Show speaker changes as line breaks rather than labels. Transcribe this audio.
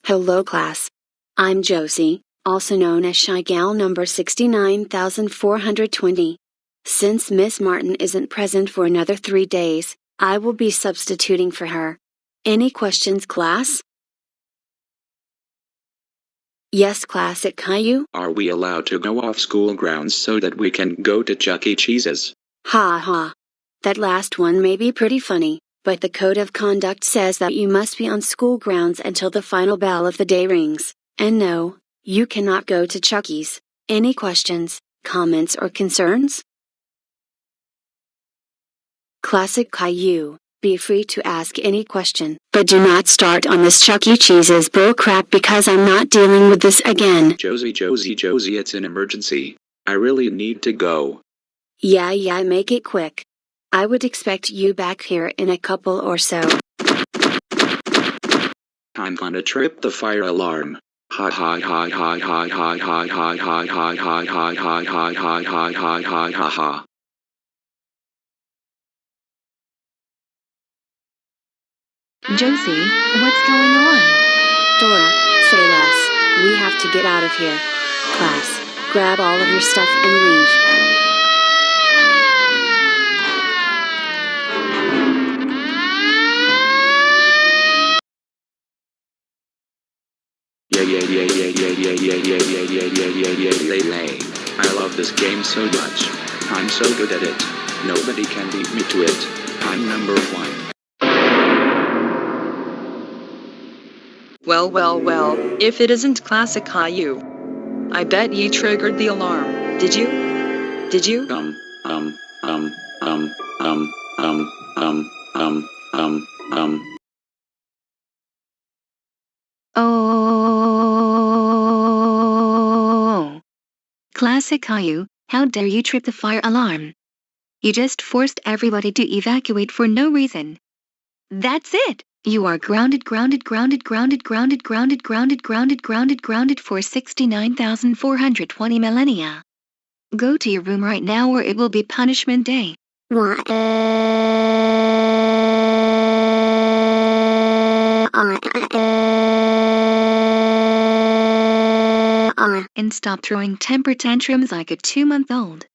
Hello class. I'm Josie, also known as Shy Gal number 69420. Since Miss Martin isn't present for another 3 days, I will be substituting for her. Any questions, class? Yes, class at Caillou?
Are we allowed to go off school grounds so that we can go to Chuck E. Cheese's?
Ha ha. That last one may be pretty funny, but the code of conduct says that you must be on school grounds until the final bell of the day rings. And no, you cannot go to Chuck E.'s. Any questions, comments or concerns? Classic Caillou, be free to ask any question, but do not start on this Chuck E. Cheese's bullcrap because I'm not dealing with this again.
Josie, it's an emergency. I really need to go.
Yeah, make it quick. I would expect you back here in a couple or so.
I'm gonna trip the fire alarm. Ha ha ha ha ha ha ha ha ha ha ha ha ha ha ha ha ha ha ha ha.
Josie, what's going on?
Dora, say less. We have to get out of here. Class, grab all of your stuff and leave.
Lay. I love this game so much. I'm so good at it. Nobody can beat me to it. I'm number 1.
Well, if it isn't classic Caillou. I bet you triggered the alarm, did you?
Oh. Classic Caillou, how dare you trip the fire alarm? You just forced everybody to evacuate for no reason. That's it! You are grounded for 69,420 millennia. Go to your room right now or it will be punishment day. And stop throwing temper tantrums like a 2-month-old.